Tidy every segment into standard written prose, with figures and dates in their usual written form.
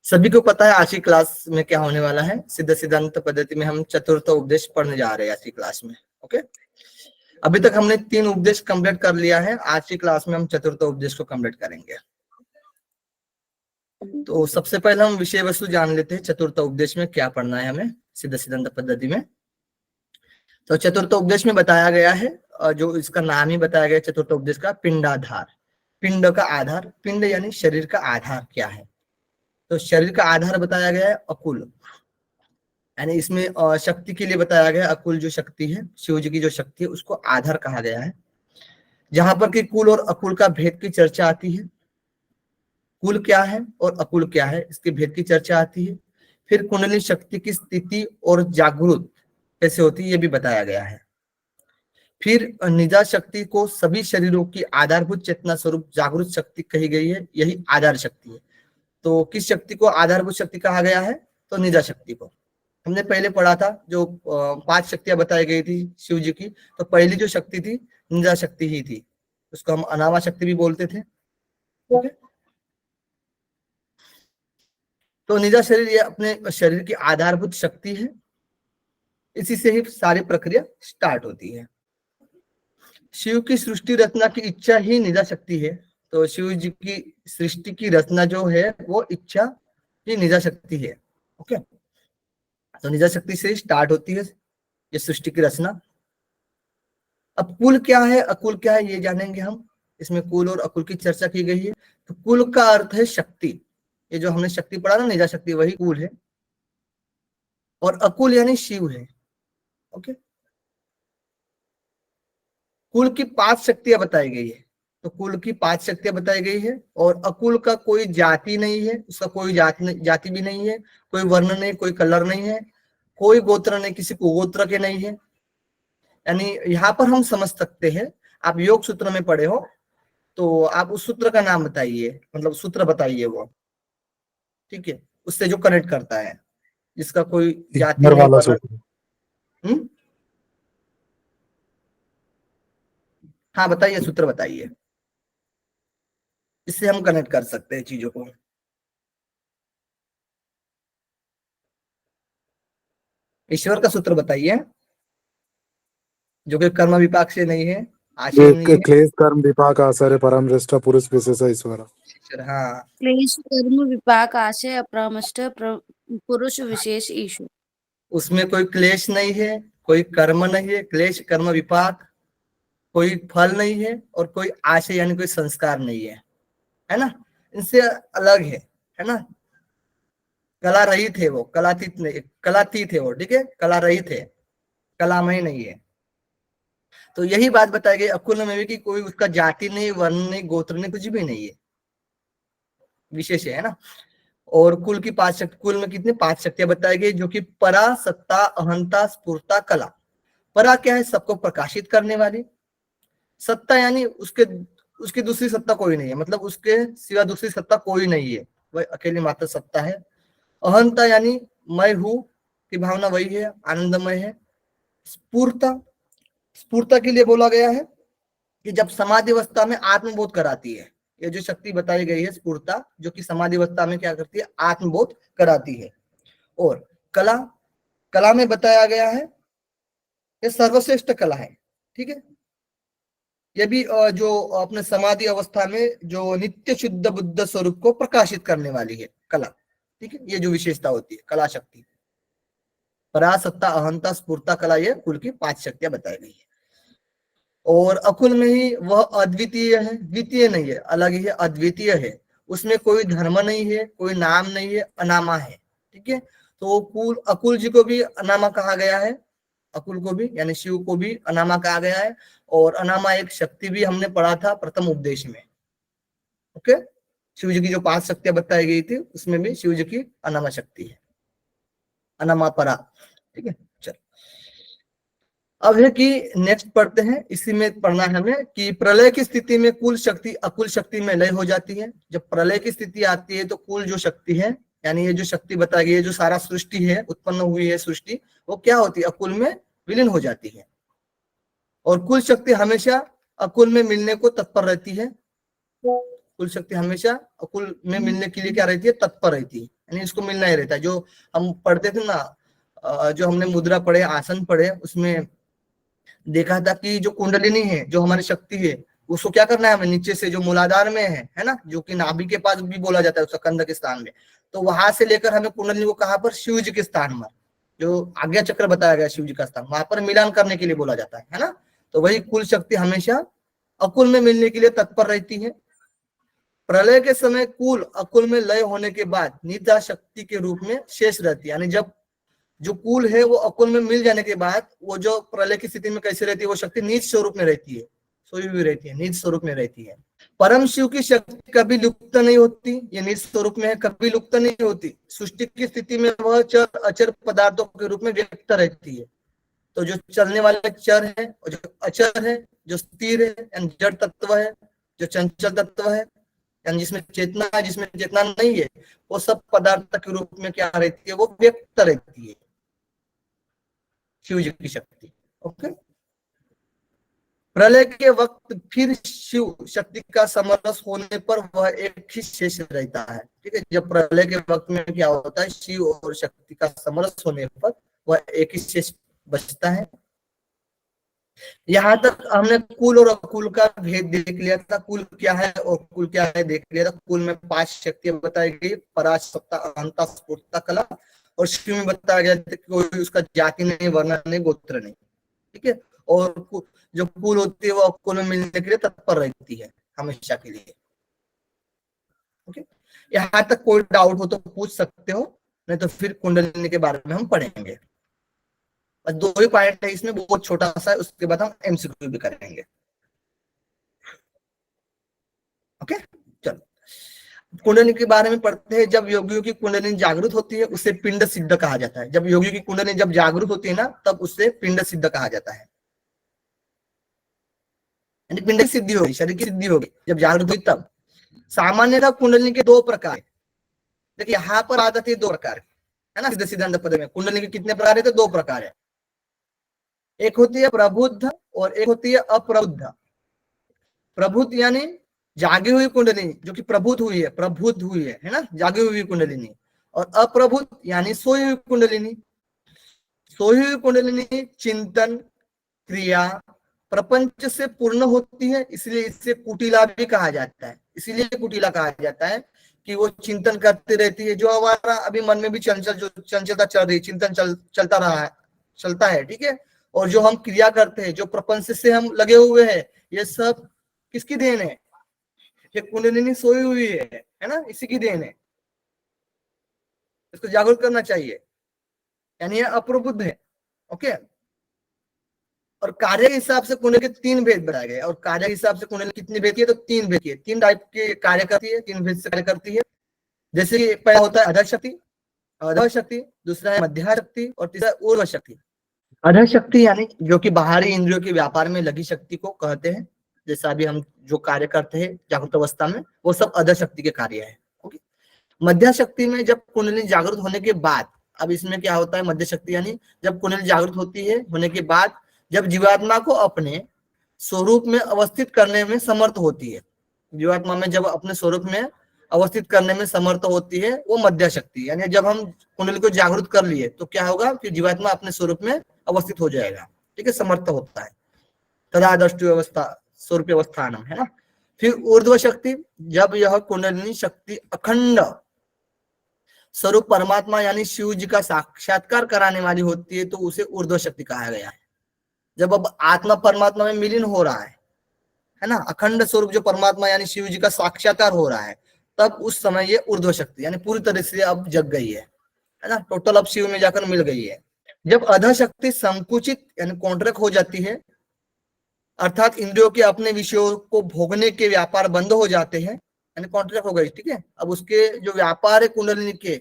सभी को पता है आज की क्लास में क्या होने वाला है। सिद्ध सिद्धांत पद्धति में हम चतुर्थ उपदेश पढ़ने जा रहे हैं आज की क्लास में। ओके, अभी तक हमने 3 उपदेश कंप्लीट कर लिया है। आज की क्लास में हम चतुर्थ उपदेश को कंप्लीट करेंगे। तो सबसे पहले हम विषय वस्तु जान लेते हैं, चतुर्थ उपदेश में क्या पढ़ना है हमें सिद्ध सिद्धांत पद्धति में। तो चतुर्थ उपदेश में बताया गया है, जो इसका नाम ही बताया गया चतुर्थ उपदेश का, पिंडाधार। पिंड का आधार, पिंड यानी शरीर का आधार क्या है। तो शरीर का आधार बताया गया है अकुल, यानी इसमें शक्ति के लिए बताया गया अकुल जो शक्ति है, शिव जी की जो शक्ति है उसको आधार कहा गया है। जहां पर कि कुल और अकुल का भेद की चर्चा आती है, कुल क्या है और अकुल क्या है इसके भेद की चर्चा आती है। फिर कुंडली शक्ति की स्थिति और जागृत कैसे होती है ये भी बताया गया है। फिर निजा शक्ति को सभी शरीरों की आधारभूत चेतना स्वरूप जागृत शक्ति कही गई है, यही आधार शक्ति है। तो किस शक्ति को आधारभूत शक्ति कहा गया है? तो निजा शक्ति को। हमने पहले पढ़ा था जो 5 शक्तियां बताई गई थी शिव जी की, तो पहली जो शक्ति थी निजा शक्ति ही थी, उसको हम अनावा शक्ति भी बोलते थे। ओके, तो निजा शरीर ये अपने शरीर की आधारभूत शक्ति है, इसी से ही सारी प्रक्रिया स्टार्ट होती है। शिव की सृष्टि रचना की इच्छा ही निजा शक्ति है। तो शिव जी की सृष्टि की रचना जो है वो इच्छा ही निजा शक्ति है। ओके, तो निजा शक्ति से स्टार्ट होती है ये सृष्टि की रचना। अब कुल क्या है अकुल क्या है ये जानेंगे हम। इसमें कुल और अकुल की चर्चा की गई है। तो कुल का अर्थ है शक्ति, ये जो हमने शक्ति पढ़ा ना निजा शक्ति, वही कुल है। और अकुल यानी शिव है। ओके, कुल की 5 शक्तियां बताई गई है। तो कुल की 5 शक्तियां बताई गई है। और अकुल का कोई जाति नहीं है, उसका कोई जाति भी नहीं है, कोई वर्ण नहीं, कोई कलर नहीं है, कोई गोत्र नहीं, किसी को गोत्र के नहीं है। यानी यहाँ पर हम समझ सकते हैं, आप योग सूत्र में पढ़े हो तो आप उस सूत्र का नाम बताइए, मतलब सूत्र बताइए वो, ठीक है, उससे जो कनेक्ट करता है, जिसका कोई जाति नहीं वर्ण। हाँ बताइए, सूत्र बताइए, इससे हम कनेक्ट कर सकते हैं चीजों को। ईश्वर का सूत्र बताइए, जो कि कर्म विपाक से नहीं है, आशय नहीं है। क्लेश कर्म विपाक आश्रय परम दृष्टा पुरुष विशेष ईश्वर। हाँ, क्लेश कर्म विपाक आशय अपरामष्ट पुरुष विशेष ईश्वर। उसमें कोई क्लेश नहीं है, कोई कर्म नहीं है, क्लेश कर्म विपाक, कोई फल नहीं है और कोई आशय यानी कोई संस्कार नहीं है ना, इनसे अलग है ना। कला रहित है वो, कलातीत नहीं, कलातीत है वो, ठीक है, कला रहित है, कलामय नहीं है। तो यही बात बताई गई अकुल में भी कि कोई उसका जाति नहीं, वर्ण नहीं, गोत्र नहीं, कुछ भी नहीं है, विशेष है ना। और कुल की 5 शक्ति, कुल में कितनी 5 शक्तियां बताई गई, जो कि परा, सत्ता, अहंता, स्फूर्ता, कला। परा क्या है? सबको प्रकाशित करने वाली। सत्ता यानी उसकी दूसरी सत्ता कोई नहीं है, मतलब उसके सिवा दूसरी सत्ता कोई नहीं है, वह अकेली मात्र सत्ता है। अहंता यानी मैं हूं की भावना, वही है, आनंदमय है। स्फूर्ता, स्फूर्ता के लिए बोला गया है कि जब समाधि अवस्था में आत्मबोध कराती है, ये जो शक्ति बताई गई है स्फूर्ता, जो कि समाधि अवस्था में क्या करती है? आत्मबोध कराती है। और कला, कला में बताया गया है ये सर्वश्रेष्ठ कला है, ठीक है। ये भी जो अपने समाधि अवस्था में जो नित्य शुद्ध बुद्ध स्वरूप को प्रकाशित करने वाली है कला, ठीक है। ये जो विशेषता होती है कला शक्ति, परासत्ता, अहंता, स्फूर्ता, कला, ये कुल की 5 शक्तियां बताई गई है। और अकुल में ही वह अद्वितीय है, द्वितीय नहीं है, अलग ही है, अद्वितीय है। उसमें कोई धर्म नहीं है, कोई नाम नहीं है, अनामा है, ठीक है। तो कुल अकुल जी को भी अनामा कहा गया है, अकुल को भी यानी शिव को भी अनामा कहा गया है। और अनामा एक शक्ति भी हमने पढ़ा था प्रथम उपदेश में। ओके, शिव जी की जो 5 शक्तियां बताई गई थी उसमें भी शिव जी की अनामा शक्ति है, अनामा परा, ठीक है। चल अब है कि नेक्स्ट पढ़ते हैं, इसी में पढ़ना है हमें कि प्रलय की स्थिति में कुल शक्ति अकुल शक्ति में लय हो जाती है। जब प्रलय की स्थिति आती है तो कुल जो शक्ति है, यानी ये जो शक्ति बताई गई है, जो सारा सृष्टि है, उत्पन्न हुई है सृष्टि, वो क्या होती है? अकुल में विलीन हो जाती है। और कुल शक्ति हमेशा अकुल में मिलने को तत्पर रहती है। कुल शक्ति हमेशा अकुल में मिलने के लिए क्या रहती है? तत्पर रहती है, यानी इसको मिलना ही रहता है। जो हम पढ़ते थे ना, जो हमने मुद्रा पढ़े, आसन पढ़े, उसमें देखा था कि जो कुंडलिनी है, जो हमारी शक्ति है, उसको क्या करना है हमें, नीचे से जो मूलाधार में है ना, जो कि नाभि के पास भी बोला जाता है उसका कंध के स्थान में, तो वहां से लेकर हमें कुंडलिनी को कहां पर, शिव जी के स्थान में, जो आज्ञा चक्र बताया गया शिव जी का स्थान, वहां पर मिलान करने के लिए बोला जाता है ना। तो वही कुल शक्ति हमेशा अकुल में मिलने के लिए तत्पर रहती है। प्रलय के समय कुल अकुल में लय होने के बाद नित्या शक्ति के रूप में शेष रहती है। यानी जब जो कुल है वो अकुल में मिल जाने के बाद वो जो प्रलय की स्थिति में कैसे रहती है, वो शक्ति नीच स्वरूप में रहती है, सोई हुई रहती है, नीच स्वरूप में रहती है। परम शिव की शक्ति कभी लुप्त नहीं होती, ये नीच स्वरूप में है, कभी लुप्त नहीं होती। सृष्टि की स्थिति में वह चर अचर पदार्थों के रूप में व्यक्त रहती है। तो जो चलने वाले चर है और जो अचर है, जो स्थिर है यानी जड़ तत्व है, जो चंचल तत्व है यानी जिसमें चेतना है, जिसमें चेतना नहीं है, वो सब पदार्थ के रूप में क्या रहती है, वो व्यक्त रहती है शिव जी की शक्ति। ओके, प्रलय के वक्त फिर शिव शक्ति का समरस होने पर वह एक ही शेष रहता है। ठीक है, जब प्रलय के वक्त में क्या होता है, शिव और शक्ति का समरस होने पर वह एक ही शेष बचता है। यहाँ तक हमने कुल और अकुल का भेद देख लिया था, कुल क्या है और कुल क्या है देख लिया था। कुल में 5 शक्तियां बताई गई, पराज, सत्ता, अहंता, स्फूर्ता, कला, और शिव में बताया गया था कि कोई उसका जाति नहीं, वर्ण नहीं, गोत्र नहीं। ठीक है, और जो कुल होती है वो अकुल में मिलने के लिए तत्पर रहती है हमेशा के लिए। ओके, यहाँ तक कोई डाउट हो तो पूछ सकते हो, नहीं तो फिर कुंडलिनी के बारे में हम पढ़ेंगे। बस 2 ही पॉइंट है इसमें, बहुत छोटा सा है, उसके बाद हम एमसीक्यू भी करेंगे। ओके, चलो कुंडलिनी के बारे में पढ़ते हैं। जब योगियों की कुंडलिनी जागृत होती है उसे पिंड सिद्ध कहा जाता है। जब योगियों की कुंडलिनी जब जागृत होती है ना, तब उससे पिंड सिद्ध कहा जाता है। पिंड की सिद्धि होगी, शरीर की सिद्धि होगी जब जागृत हुई तब। सामान्यतः कुंडलिनी के 2 प्रकार, देखिए यहाँ पर आदत है 2 प्रकार है ना, सिद्ध सिद्धांत पद में कुंडलिनी के कितने प्रकार है, तो 2 प्रकार है। एक होती है प्रबुद्ध और एक होती है अप्रबुद्ध। प्रबुद्ध यानी जागी हुई कुंडलिनी, जो कि प्रबुद्ध हुई है, प्रबुद्ध हुई है ना, जागी हुई कुंडलिनी। और अप्रबुद्ध यानी सोई हुई कुंडलिनी। सोई हुई कुंडलिनी चिंतन, क्रिया, प्रपंच से पूर्ण होती है, इसलिए इससे कुटिला भी कहा जाता है। इसीलिए कुटिला कहा जाता है कि वो चिंतन करती रहती है। जो हमारा अभी मन में भी चंचलता चल रही है, चिंतन चलता रहा है, चलता है। ठीक है, और जो हम क्रिया करते हैं, जो प्रपंच से हम लगे हुए हैं, ये सब किसकी देन है, ये कुंडलिनी सोई हुई है ना, इसी की देन है। इसको जागरूक करना चाहिए, यानी ये अप्रबुद्ध है। ओके, और कार्य के हिसाब से कुंडली के 3 भेद बताए गए। और कार्य के हिसाब से कुंडली कितनी भेद है, तो 3 भेद है, 3 टाइप के कार्य करती है, 3 भेद से कार्य करती है। जैसे कि पहला होता है अधर शक्ति, अधर शक्ति, दूसरा है मध्य शक्ति और तीसरा ऊर्ध्व शक्ति। अधर शक्ति यानी जो कि बाहरी इंद्रियों के व्यापार में लगी शक्ति को कहते हैं। जैसा अभी हम जो कार्य करते हैं जागृत अवस्था में, वो सब अधर शक्ति के कार्य है। ओके, मध्य शक्ति में जब कुंडली जागृत होने के बाद, अब इसमें क्या होता है, मध्य शक्ति यानी जब कुंडली जागृत होती है होने के बाद, जब जीवात्मा को अपने स्वरूप में अवस्थित करने में समर्थ होती है, जीवात्मा में जब अपने स्वरूप में अवस्थित करने में समर्थ होती है, वो मध्य शक्ति। यानी जब हम कुंडली को जागृत कर लिए तो क्या होगा कि जीवात्मा अपने स्वरूप में अवस्थित हो जाएगा। ठीक है, समर्थ होता है, तदा दृष्टि अवस्था स्वरूप अवस्थानम, है ना। फिर ऊर्ध्व शक्ति, जब यह कुंडलिनी शक्ति अखंड स्वरूप परमात्मा यानी शिव जी का साक्षात्कार कराने वाली होती है, तो उसे ऊर्ध्व शक्ति कहा गया है। जब अब आत्मा परमात्मा में मिलन हो रहा है ना, अखंड स्वरूप जो परमात्मा यानी शिव जी का साक्षात्कार हो रहा है, तब उस समय ये ऊर्ध्व शक्ति यानी पूरी तरह से अब जग गई है ना, टोटल अब शिव में जाकर मिल गई है। जब अधः शक्ति संकुचित यानी कॉन्ट्रैक्ट हो जाती है, अर्थात इंद्रियों के अपने विषयों को भोगने के व्यापार बंद हो जाते हैं, यानी कॉन्ट्रैक्ट हो गई। ठीक है, अब उसके जो व्यापार है कुंडलिनी के,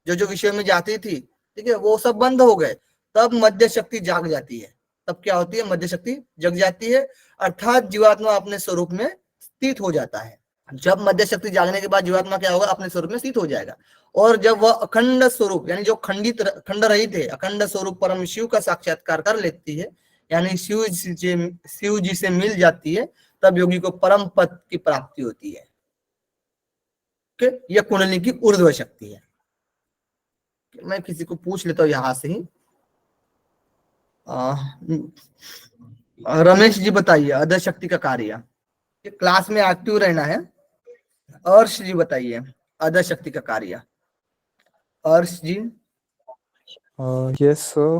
जो विषय में जाती थी, ठीक है, वो सब बंद हो गए, तब मध्य शक्ति जाग जाती है। तब क्या होती है, मध्य शक्ति जग जाती है, अर्थात जीवात्मा अपने स्वरूप में स्थित हो जाता है। जब मध्य शक्ति जागने के बाद जीवात्मा क्या होगा, अपने स्वरूप में स्थित हो जाएगा। और जब वह अखंड स्वरूप यानी जो खंड रहित है, अखंड स्वरूप परम शिव का साक्षात्कार कर लेती है, यानी शिव जी से मिल जाती है, तब योगी को परम पद की प्राप्ति होती है। यह कुंडलिनी की ऊर्ध्व शक्ति है। मैं किसी को पूछ लेता हूँ यहाँ से ही। रमेश जी बताइए अदर शक्ति का कार्य, ये क्लास में एक्टिव रहना है। अर्श जी बताइए अदर शक्ति का कार्य। अर्श जी यस सर।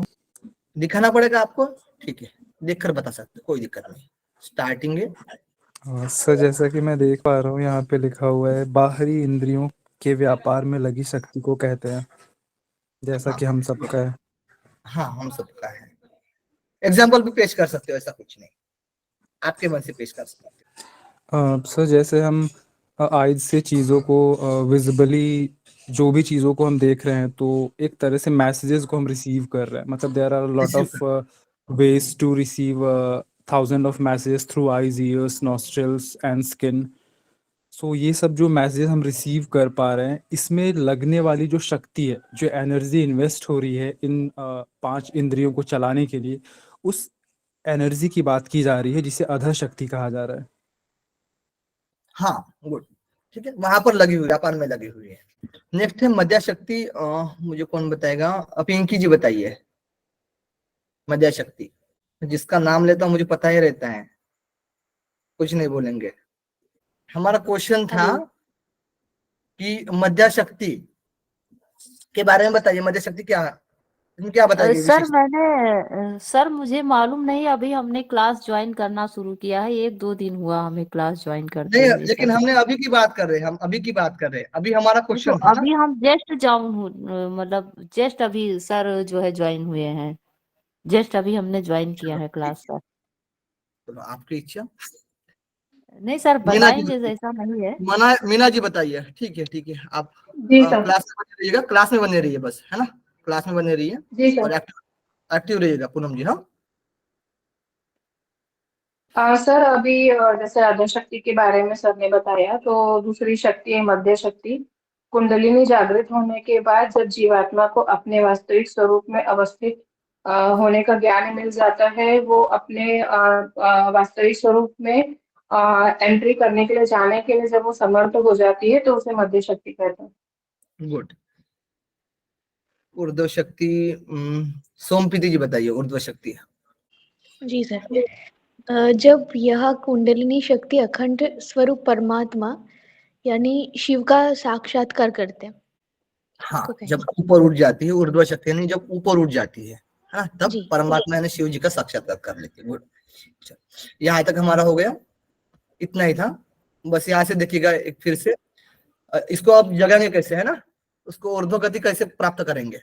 दिखाना पड़ेगा आपको, ठीक है, देखकर बता सकते, कोई दिक्कत नहीं। स्टार्टिंग है। सर जैसा कि मैं देख पा रहा हूँ यहाँ पे लिखा हुआ है बाहरी इंद्रियों के व्यापार में लगी शक्ति को कहते हैं, जैसा हाँ कि हम सबका है। हाँ, हम सबका है। एग्जाम्पल भी पेश कर सकते हो, ऐसा कुछ नहीं, आपके मन से पेश कर सकते हो। सर जैसे हम आइज से चीज़ों को विजिबली, जो भी चीज़ों को हम देख रहे हैं तो एक तरह से मैसेजेस को हम रिसीव कर रहे हैं, मतलब there are lot Receive of ways to receive thousands of messages through eyes, ears, nostrils and skin. सो ये सब जो मैसेजेस हम रिसीव कर पा रहे हैं, इसमें लगने वाली जो शक्ति है, जो एनर्जी इन्वेस्ट हो रही है इन 5 इंद्रियों को चलाने के लिए, उस एनर्जी की बात की जा रही है जिसे अधर शक्ति कहा जा रहा है। हाँ गुड, ठीक है, वहां पर लगी हुई, व्यापार में लगी हुई है। नेक्स्ट है मध्या शक्ति। मुझे कौन बताएगा? पिंकी जी बताइए मध्या शक्ति। जिसका नाम लेता हूँ मुझे पता ही रहता है, कुछ नहीं बोलेंगे। हमारा क्वेश्चन था कि मध्या शक्ति के बारे में बताइए, मध्य शक्ति क्या, इसमें क्या बताएगी सर विशेष? सर मुझे मालूम नहीं, अभी हमने क्लास ज्वाइन करना शुरू किया है, 1-2 दिन हुआ हमें क्लास ज्वाइन करते नहीं, हुए लेकिन सर। हमने अभी की बात कर रहे हैं, हम अभी की बात कर रहे हैं, अभी हमारा तो क्वेश्चन था ना। अभी हम जस्ट जाउन मतलब जस्ट अभी सर जो है ज्वाइन हुए हैं, जस्ट अभी हमने ज्वाइन किया है क्लास सर। चलो आपकी इच्छा। नहीं सर मीना जी बताएंगे, ऐसा नहीं है। मीना जी बताइए। ठीक है ठीक है, आप जी सर। क्लास में बने रहिएगा, क्लास में बने रहिए बस, है ना, क्लास में बने रहिए जी सर। और एक्टिव रहिएगा पूनम जी। हाँ सर अभी जैसे आद्य शक्ति के बारे में सर ने बताया, तो दूसरी शक्ति है मध्य शक्ति। कुंडलिनी जागृत होने के बाद जब जीवात्मा को अपने वास्तविक स्वरूप में अवस्थित होने का ज्ञान मिल जाता है, वो अपने वास्तविक स्वरूप में एंट्री करने के लिए, जाने के लिए जब वो समर्थ हो जाती है, तो उसे मध्य शक्ति कहते हैं। गुड। ऊर्ध्व शक्ति सोमप्रीति जी बताइए ऊर्ध्व शक्ति। जी सर। जब यह कुंडलिनी शक्ति अखंड स्वरूप परमात्मा यानी शिव का साक्षात्कार करते हैं। हाँ, तो जब ऊपर उठ जाती है ऊर्ध्व शक्ति, यानी जब ऊपर उठ जाती है ना, तब जी। परमात्मा यानी शिव जी का साक्षात्कार कर लेती है। गुड, यहाँ तक हमारा हो गया, इतना ही था बस। यहाँ से देखिएगा एक फिर से, इसको आप जगाएंगे कैसे, है ना, उसको ऊर्ध्व गति कैसे प्राप्त करेंगे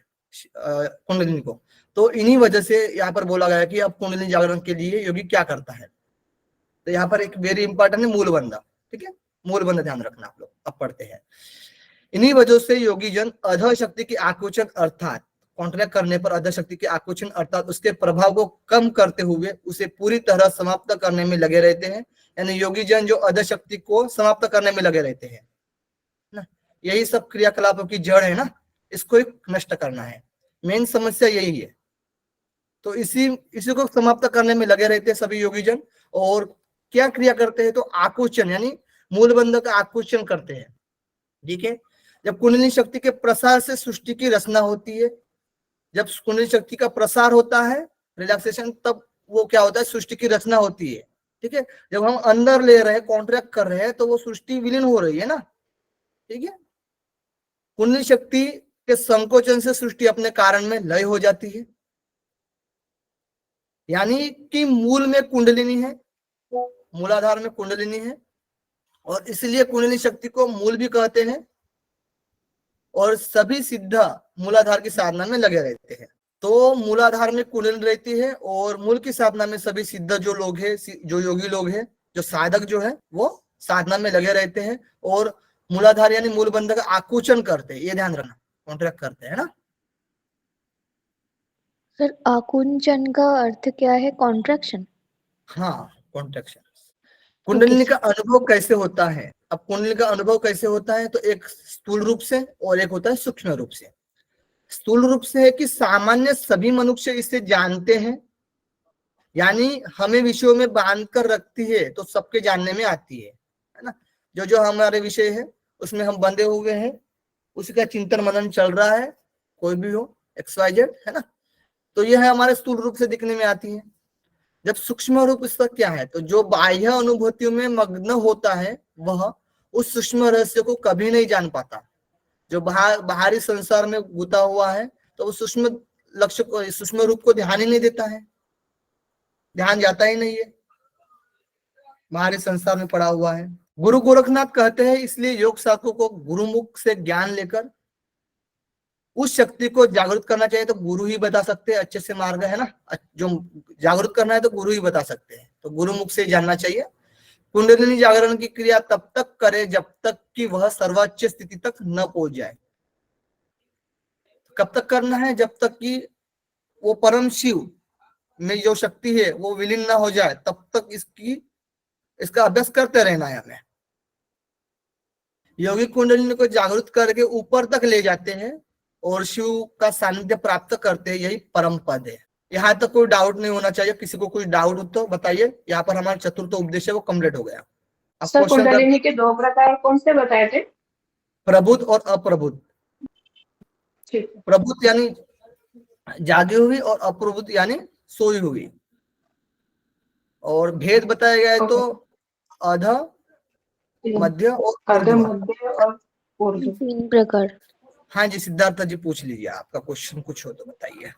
कुंडलिनी को। तो इन्हीं वजह से यहाँ पर बोला गया कि अब कुंडलिनी जागरण के लिए योगी क्या करता है। तो यहाँ पर एक वेरी इंपॉर्टेंट है मूल बंधा, ठीक है, मूल बंधा ध्यान रखना आप लोग। अब पढ़ते हैं। इन्हीं वजह से योगी जन अधर शक्ति की आकुचन अर्थात कॉन्ट्रैक्ट करने पर अधर शक्ति के आकुचन अर्थात उसके प्रभाव को कम करते हुए उसे पूरी तरह समाप्त करने में लगे रहते हैं। यानी योगी जन जो अधर शक्ति को समाप्त करने में लगे रहते हैं ना, यही सब क्रियाकलापों की जड़ है ना, इसको एक नष्ट करना है, मेन समस्या यही है। तो इसी को समाप्त करने में लगे रहते हैं सभी योगी जन। और क्या क्रिया करते हैं? तो आकुचन यानी मूल बंध का आकुचन करते हैं, ठीक है। जब कुंडलिनी शक्ति के प्रसार से सृष्टि की रचना होती है, जब कुंडलिनी शक्ति का प्रसार होता है, रिलैक्सेशन, तब वो क्या होता है? सृष्टि की रचना होती है, ठीक है। जब हम अंदर ले रहे हैं, कॉन्ट्रैक्ट कर रहे हैं, तो वो सृष्टि विलीन हो रही है ना, ठीक है। कुंडलिनी शक्ति के संकोचन से सृष्टि अपने कारण में लय हो जाती है, यानी कि मूल में कुंडलिनी है, मूलाधार में कुंडलिनी है, और इसलिए कुंडलिनी शक्ति को मूल भी कहते हैं। और सभी सिद्धा मूलाधार की साधना में लगे रहते हैं। तो मूलाधार में कुंडलिनी रहती है और मूल की साधना में सभी सिद्ध जो लोग हैं, जो योगी लोग हैं, जो साधक जो है, वो साधना में लगे रहते हैं और मूलाधार यानी मूल बंध का आकुचन करते हैं। ये ध्यान रखना, कॉन्ट्रैक्ट करते हैं ना। सर आकुंचन का अर्थ क्या है? कॉन्ट्रैक्शन। हाँ, कॉन्ट्रैक्शन। कुंडलिनी का अनुभव कैसे होता है? अब कुंडलिनी का अनुभव कैसे होता है? तो एक स्थूल रूप से और एक होता है सूक्ष्म रूप से। स्थूल रूप से है कि सामान्य सभी मनुष्य इसे जानते हैं, यानी हमें विषयों में बांध कर रखती है तो सबके जानने में आती है ना। जो जो हमारे विषय है उसमें हम बंधे हुए हैं, उसी का चिंतन मनन चल रहा है, कोई भी हो, XYZ, है ना। तो यह है हमारे स्थूल रूप से दिखने में आती है। जब सूक्ष्म रूप इसका क्या है, तो जो बाह्य अनुभूतियों में मग्न होता है वह उस सूक्ष्म रहस्य को कभी नहीं जान पाता। जो बाहरी संसार में गुता हुआ है तो वो सूक्ष्म लक्ष्य को, सूक्ष्म रूप को ध्यान ही नहीं देता है, ध्यान जाता ही नहीं है, बाहरी संसार में पड़ा हुआ है। गुरु गोरखनाथ कहते हैं इसलिए योग साधकों को गुरुमुख से ज्ञान लेकर उस शक्ति को जागृत करना चाहिए। तो गुरु ही बता सकते हैं अच्छे से मार्ग, है ना। जो जागृत करना है तो गुरु ही बता सकते हैं, तो गुरुमुख से जानना चाहिए। कुंडलिनी जागरण की क्रिया तब तक करे जब तक कि वह सर्वोच्च स्थिति तक न पहुंच जाए। कब तक करना है, जब तक कि वो परम शिव में जो शक्ति है वो विलीन ना हो जाए, तब तक इसका अभ्यास करते रहना है हमें। योगी कुंडलिनी को जागृत करके ऊपर तक ले जाते हैं और शिव का सानिध्य प्राप्त करते हैं, यही परम पद है। यहाँ तक कोई डाउट नहीं होना चाहिए। किसी को कोई डाउट हो तो बताइए। यहाँ पर हमारा चतुर्थ उपदेश है वो कंप्लीट हो गया। अब सर क्वेश्चन कुंडलिनी के 2 प्रकार कौन से बताए थे? प्रबुद्ध और अप्रबुद्ध। ठीक है। प्रबुद्ध यानी जागी हुई और अप्रबुद्ध यानी सोई हुई। और भेद बताया गया है तो अध, मध्य और अर्ध, ऊर्ध्व। मध्य और ऊर्ध्व। 3 प्रकार। हाँ जी, सिद्धार्थ जी पूछ लीजिए, आपका क्वेश्चन कुछ हो तो बताइए।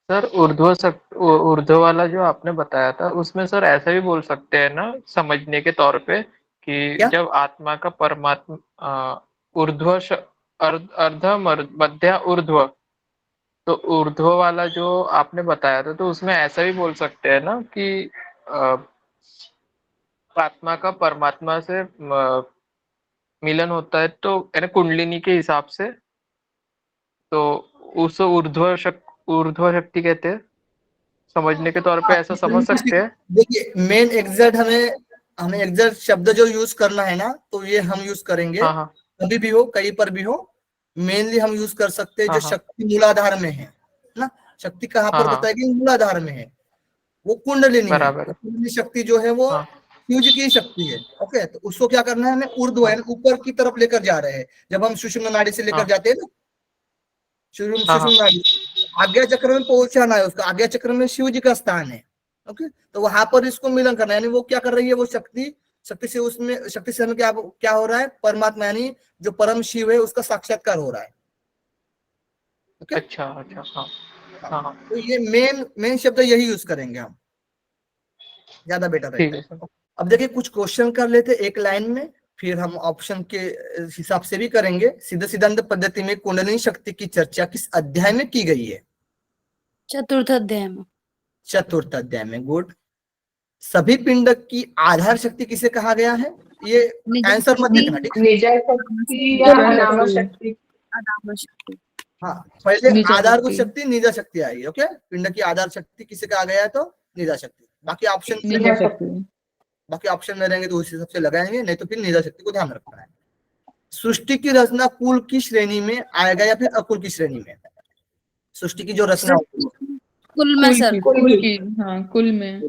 सर ऊर्ध्व वाला जो आपने बताया था उसमें सर ऐसा भी बोल सकते हैं ना, समझने के तौर पे, कि क्या? जब आत्मा का परमात्मा ऊर्ध्व अर्ध, मध्य, ऊर्ध्व, तो ऊर्ध्व वाला जो आपने बताया था तो उसमें ऐसा भी बोल सकते हैं ना कि आत्मा का परमात्मा से मिलन होता है, तो यानी कुंडलिनी के हिसाब से, तो उस ऊर्ध्व शक्ति कहते हैं। समझने के तौर पे ऐसा समझ सकते हैं। देखिए मेन एग्जैक्ट हमें एग्जैक्ट शब्द जो यूज करना है ना, तो ये हम यूज करेंगे। हाँ हाँ कभी भी हो, कहीं पर भी हो, मेनली हम यूज कर सकते हैं जो हाँ शक्ति मूलाधार में है ना। शक्ति कहाँ पर हाँ बताएगी? मूलाधार में है, वो कुंडलिनी है। बराबर है। कुंडलिनी शक्ति जो है वो हाँ फ्यूज की शक्ति है। ओके, तो उसको क्या करना है, हमें ऊर्ध्व यानी ऊपर की तरफ लेकर जा रहे हैं। जब हम सुषुम्ना नाड़ी से लेकर हाँ जाते हैं ना, हाँ सुषुम्ना नाड़ी आज्ञा चक्र में पहुंचाना है उसका। आज्ञा चक्र में शिव जी का स्थान है। ओके, तो वहां पर इसको मिलन करना है। यानी वो क्या कर रही है, वो शक्ति से हमें क्या हो रहा है, परमात्मा यानी जो परम शिव है उसका साक्षात्कार हो रहा है। ओके, अच्छा हाँ हाँ तो ये मेन शब्द यही यूज करेंगे हम, ज्यादा बेटर ठीक रहता है है। सर। अब देखिए कुछ क्वेश्चन कर लेते एक लाइन में, फिर हम ऑप्शन के हिसाब से भी करेंगे। सिद्ध सिद्धांत पद्धति में कुंडलिनी शक्ति की चर्चा किस अध्याय में की गई है? चतुर्थ अध्याय में। चतुर्थ अध्याय में। गुड। सभी पिंड की आधार शक्ति किसे कहा गया है? ये आंसर मत लिखना, ठीक है। निजा शक्ति या अनाम शक्ति? अनाम शक्ति। हाँ, पहले निजा आधारभूत शक्ति। शक्ति निजा शक्ति आई। ओके, पिंड की आधार शक्ति किसे कहा गया है? तो निजा शक्ति। बाकी निजा शक्ति। में रहेंगे तो उसी सबसे लगाएंगे, नहीं तो फिर निजा शक्ति को ध्यान रखना है। सृष्टि की रचना कुल की श्रेणी में आएगा या फिर अकुल की श्रेणी में? सृष्टि की जो रचना होती है कुल में सर। कुल की, हाँ कुल में।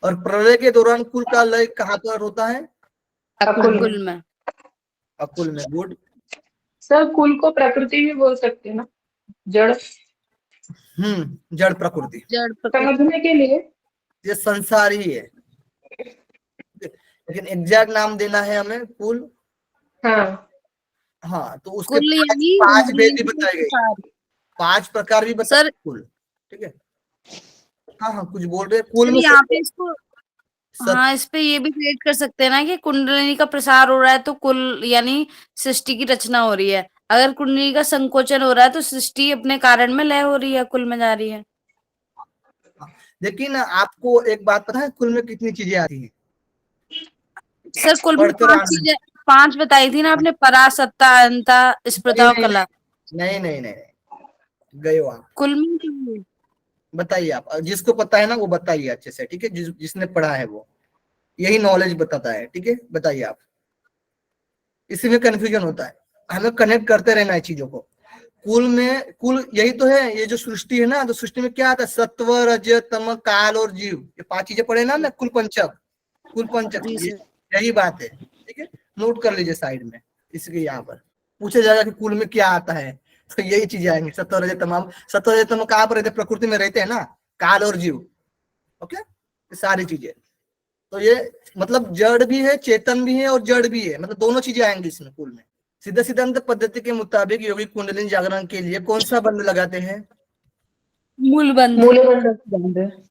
और प्रलय के दौरान कुल का लय कहाँ पर होता है? कुल में। अकुल में। गुड। सर कुल को प्रकृति भी बोल सकते हैं ना, जड़ जड़ प्रकृति। जड़ प्रकृति। समझने के लिए। ये संसार ही है, लेकिन एग्जैक्ट नाम देना है हमें कुल। हाँ हाँ, तो उसके कुल यानी पांच भेद भी बताए गए, प्रकार। 5 प्रकार भी बताए सर कुल। ठीक है, हाँ कुछ बोल रहे कुल सर में यहाँ पे इसको, सत- हाँ इस पे ये भी क्रिएट कर सकते हैं ना कि कुंडलिनी का प्रसार हो रहा है तो कुल यानी सृष्टि की रचना हो रही है। अगर कुंडलिनी का संकोचन हो रहा है तो सृष्टि अपने कारण में लय हो रही है, कुल में जा रही है। लेकिन आपको एक बात पता है कुल में कितनी चीजें आती हैं? सर कुल में पढ़ते 5 रहना। चीजें, 5 बताई थी ना आपने, परा, सत्ता, अंता, स्मृता और कला। नहीं, गए हो आप। कुल में क्यों? बताइए आप, जिसको पता है ना वो बताइए अच्छे से, ठीक है। जिसने पढ़ा है वो यही नॉलेज बताता है, ठीक है। बताइए आप, इसी में कंफ्यूजन होता है। हमें कनेक्ट करते रहना है चीजों को। कुल यही तो है। ये जो सृष्टि है ना, तो सृष्टि में क्या आता है? सत्व, रज, तम, काल और जीव, ये 5 चीजें पढ़े ना कुल पंचक जी सर। यही बात है, ठीक है। नोट कर लीजिए साइड में। इसके यहाँ पर पूछा जाएगा कि कुल में क्या आता है, तो यही चीजें आएंगी। सत्व रजत तमो, सत्व रजत तमो कहाँ पर रहते? प्रकृति में रहते हैं ना, काल और जीव। ओके, ये सारी चीजें। तो ये मतलब जड़ भी है, चेतन भी है और जड़ भी है, मतलब दोनों चीजें आएंगी इसमें कुल में। सिद्ध सिद्धांत पद्धति के मुताबिक योगी कुंडलिनी जागरण के लिए कौन सा बंध लगाते हैं? मूलबंध।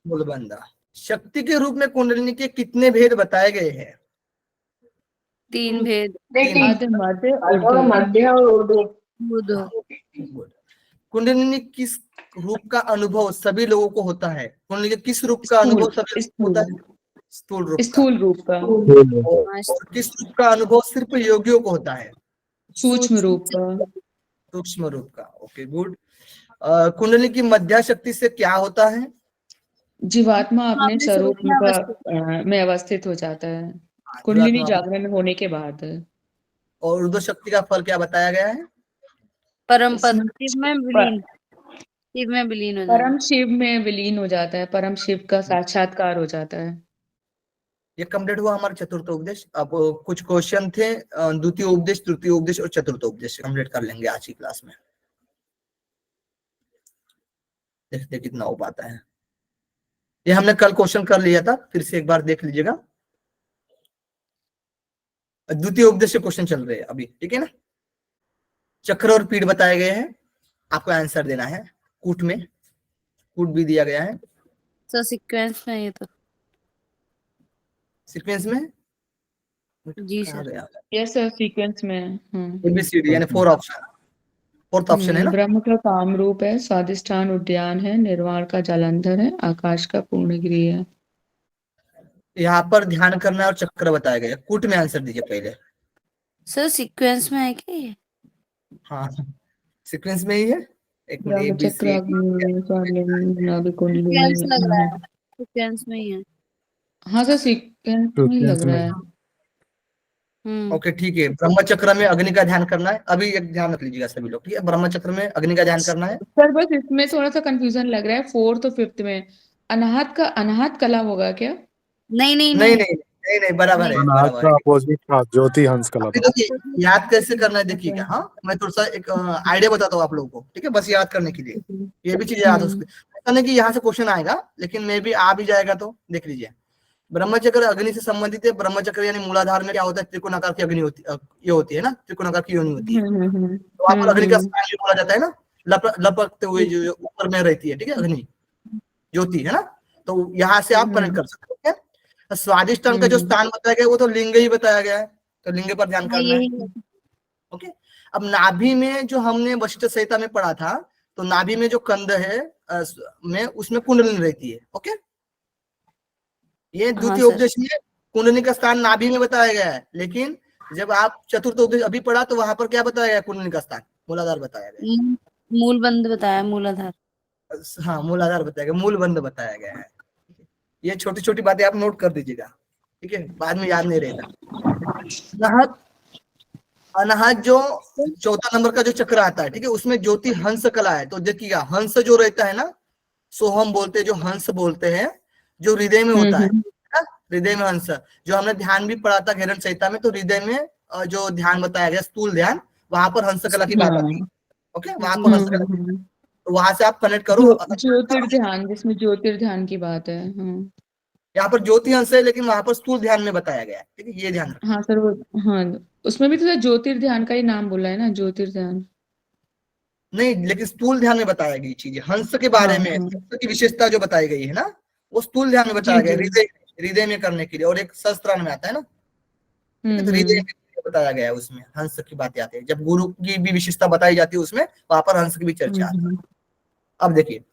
मूलबंध। शक्ति के रूप में कुंडलिनी के कितने भेद बताए गए हैं? 3 भेद। मध्य और ऊर्ध्व। कुंडलिनी किस रूप का अनुभव सभी लोगों को होता है? कुंडलिनी के किस रूप का अनुभव सभी लोगों को होता है? स्थूल रूप का। और किस रूप का अनुभव सिर्फ योगियों को होता है? सूक्ष्म रूप का। सूक्ष्म रूप का। Okay, good. कुंडलिनी की मध्य शक्ति से क्या होता है? जीवात्मा अपने स्वरूप में अवस्थित हो जाता है कुंडलिनी जागरण होने के बाद। और ऊर्ध्व शक्ति का फल क्या बताया गया है? परम पद शिव में विलीन हो जाता है। परम शिव में विलीन हो जाता है, परम शिव का साक्षात्कार हो जाता है। ये कंप्लीट हुआ हमारा चतुर्थ उपदेश। अब कुछ क्वेश्चन थे, द्वितीय उपदेश, तृतीय उपदेश और चतुर्थ उपदेश कंप्लीट कर लेंगे आज की क्लास में। देखते कितना हो पाता है। ये हमने कल क्वेश्चन कर लिया था, फिर से एक बार देख लीजिएगा। द्वितीय उपदेश से क्वेश्चन चल रहे हैं अभी, ठीक है ना। चक्र और पीठ बताए गए हैं, आपको आंसर देना है। कूट में कूट भी दिया गया है। सर सीक्वेंस में, ये तो सीक्वेंस में जी सर। यस सर, सीक्वेंस में। एबीसीडी यानी 4 ऑप्शन, फोर्थ ऑप्शन है ना। ब्रह्म का काम रूप है, स्वादिष्ठान उद्यान है, निर्वाण का जालंधर है, आकाश का पूर्णगिरि है। यहाँ पर ध्यान करना है और चक्र बताया गया। कूट में आंसर दीजिए पहले। सर सीक्वेंस में है क्या ये? हाँ, सीक्वेंस में ही है। एक मिनट, चक्र सीक्वेंस लग रहा है, सीक्वेंस में ही है। हाँ सर, सीक्वेंस में लग रहा है। ओके, ठीक है। ब्रह्म चक्र में अग्नि का ध्यान करना है। अभी एक ध्यान रख लीजिएगा सभी लोग, ठीक है। ब्रह्म चक्र में अग्नि का ध्यान करना है। सर बस इसमें थोड़ा सा कंफ्यूजन लग रहा है, 4th और 5th में अनाहत कला होगा क्या? नहीं नहीं नहीं नहीं नहीं नहीं, बराबर है, अनाहत बराबर का है। अपोजिट था ज्योति हंस कला अभी था। देखिए, याद कैसे करना है देखिएगा। हाँ, मैं थोड़ा सा एक आइडिया बताता हूँ आप लोगों को, ठीक है, बस याद करने के लिए। ये भी चीजें याद हो सकती है, ऐसा नहीं कि यहाँ से क्वेश्चन आएगा, लेकिन मे भी आ भी जाएगा। तो देख लीजिए, ब्रह्मचक्र अग्नि से संबंधित है। ब्रह्मचक्र यानी मूलाधार में क्या होता है? त्रिकोणाकार की अग्नि होती ये होती है ना, त्रिकोणाकार की योनि होती है। तो वहां पर अग्नि का स्थान भी बोला जाता है ना, लपकते हुए जो ऊपर में रहती है, ठीक है, अग्नि ज्योति है ना। तो यहाँ से आप कनेक्ट कर सकते हो। क्या स्वादिष्टान का जो स्थान बताया गया वो तो लिंग ही बताया गया है, तो लिंग पर ध्यान करना है। ओके, अब नाभि में जो हमने वशिष्ठ संहिता में पढ़ा था, तो नाभि में जो कंद है में उसमें कुंडलिनी रहती है। ओके, ये द्वितीय उपदेश में कुंडलिनी का स्थान नाभि में बताया गया है, लेकिन जब आप चतुर्थ उपदेश अभी पढ़ा तो वहां पर क्या बताया गया? कुंडलिनी का स्थान मूलाधार बताया गया। मूलबंध बताया, मूलाधार। हाँ, मूलाधार बताया गया, मूलबंध बताया गया है। ये छोटी छोटी बातें आप नोट कर दीजिएगा, ठीक है, बाद में याद नहीं रहेगा। अनाहत जो 4था नंबर का जो चक्र आता है, ठीक है, उसमें ज्योति हंस कला है। तो देखिएगा, हंस जो रहता है ना, सोहम बोलते हैं, जो हंस बोलते हैं, जो हृदय में होता है, हृदय में हंस, जो हमने ध्यान भी पढ़ा था घेरन संहिता में। तो हृदय में जो ध्यान बताया गया, स्थूल ध्यान, वहां पर हंस कला की बात आती है। ओके, वहां पर हंस कला, तो वहां से आप कनेक्ट करो। ज्योतिर्ध्यान, जिसमें ज्योतिर्ध्यान की बात है। यहाँ पर ज्योति हंस है, लेकिन वहां पर स्थूल ध्यान में बताया गया है, ठीक है, ये ध्यान रखना। हाँ सर, वो हाँ, उसमें भी तो ज्योतिर्ध्यान का ही नाम बोला है ना, ज्योतिर्ध्यान। नहीं, लेकिन स्थूल ध्यान में बताया गई चीजें, हंस के बारे में, हंस की विशेषता जो बताई गई है ना, वो स्थूल ध्यान में बताया गया, हृदय में करने के लिए। और एक सहस्त्राण में आता है ना, तो हृदय में बताया गया है, उसमें हंस की बातें आती है। जब गुरु की भी विशेषता बताई जाती है उसमें, वहां पर हंस की भी चर्चा आती है। अब देखिए,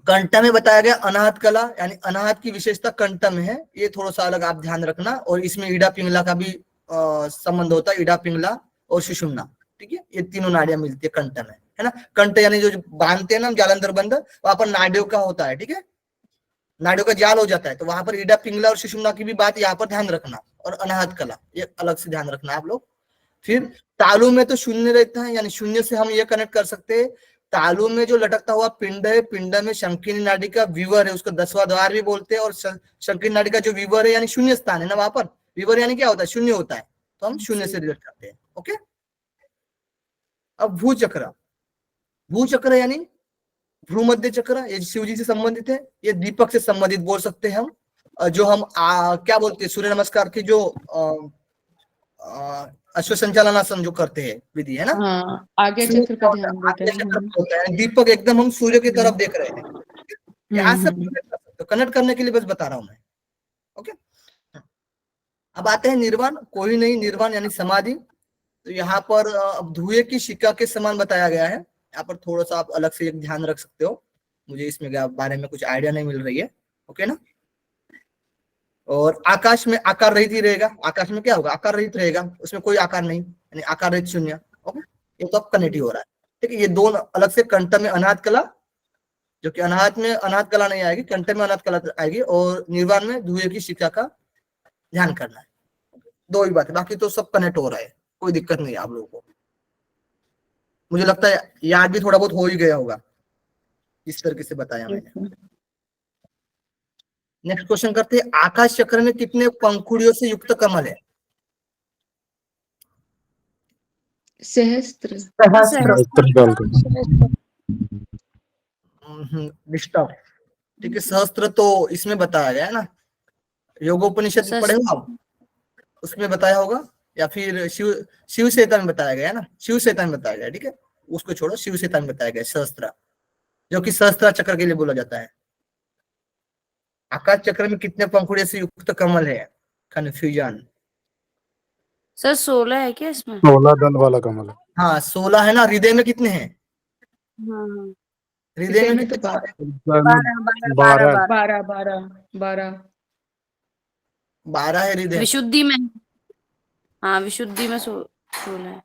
कंठ में बताया गया अनाहत कला, यानी अनाहत की विशेषता कंठ में है। ये थोड़ा सा अलग आप ध्यान रखना। और इसमें ईडा पिंगला का भी संबंध होता है, ईडा पिंगला और सुषुम्ना, ठीक है, ये तीनों नाड़ियां मिलती है कंठ में, है ना। कंठ यानी जो बांधते हैं ना जालंधर बंध, वहां पर नाड़ियों का होता है, ठीक है, नाड़ियों का जाल हो जाता है। तो वहां पर ईडा पिंगला और सुषुम्ना की भी बात यहाँ पर ध्यान रखना। और अनाहत कला ये अलग से ध्यान रखना आप लोग। फिर तालु में तो शून्य रहता है, यानी शून्य से हम ये कनेक्ट कर सकते हैं, तालु में जो लटकता हुआ पिंड है, पिंड में शंकिनी नाड़ी का विवर है, उसको 10वां द्वार भी बोलते हैं। और शंकिनी नाड़ी का जो विवर है, यानी शून्य स्थान है ना, वहां पर विवर यानी क्या होता है? शून्य होता है, तो हम शून्य से रिलेट करते हैं। ओके, अब भूचक्र, भू चक्र यानी भ्रूमध्य चक्र, ये शिव जी से संबंधित है। ये दीपक से संबंधित बोल सकते हैं हम। जो हम क्या बोलते हैं, सूर्य नमस्कार की जो अश्व संचालनासन जो करते हैं विधि है ना, हाँ, आज्ञा चक्र का ध्यान देते आज्ञा हैं चक्र हम। होता है। दीपक एकदम हम सूर्य की तरफ देख रहे हैं, यहाँ से हम्म। तो कनेक्ट करने के लिए बस बता रहा हूं मैं। ओके, अब आते हैं निर्वाण। कोई नहीं, निर्वाण यानी समाधि। तो यहाँ पर अब धुएं की शिका के समान बताया गया है। यहाँ पर थोड़ा सा आप अलग से एक ध्यान रख सकते हो, मुझे इसमें बारे में कुछ आइडिया नहीं मिल रही है। ओके ना। और आकाश में आकार रहित ही रहेगा। आकाश में क्या होगा, आकार रहित रहेगा, उसमें कोई आकार नहीं, यानी आकार रहित शून्य। ओके, ये तो अब कनेक्ट ही हो रहा है। ठीक है, ये दोनों अलग से कंठ में अनाहत कला, जो कि अनाहत में अनाहत कला नहीं आएगी, कंठ में अनाहत कला आएगी, और निर्वाण में धुएं की शिक्षा का ध्यान करना है। दो ही बात है, बाकी तो सब कनेक्ट हो रहा है, कोई दिक्कत नहीं है आप लोगों को। मुझे लगता है याद भी थोड़ा बहुत हो ही गया होगा इस तरीके से बताया मैंने। नेक्स्ट क्वेश्चन करते हैं, आकाश चक्र में कितने पंखुड़ियों से युक्त कमल है? सहस्त्र। डिस्टर्ब। ठीक है, सहस्त्र तो इसमें बताया गया है ना, योगोपनिषद पढ़े हो आप, उसमें बताया होगा, या फिर शिव सेता में बताया गया है ना, शिव सेता में बताया गया। ठीक है, उसको छोड़ो, शिव सेता में बताया गया सहस्त्र, जो कि सहस्त्र चक्र के लिए बोला जाता है। आकाश चक्र में कितने पंखुड़ियों से युक्त कमल है? कन्फ्यूजन। सर 16 है क्या इसमें? 16 दल वाला कमल है। हाँ 16 है ना। हृदय में कितने हैं? हाँ हृदय में तो कितने? 12 12 है हृदय। विशुद्धि में, हाँ विशुद्धि में 16 है।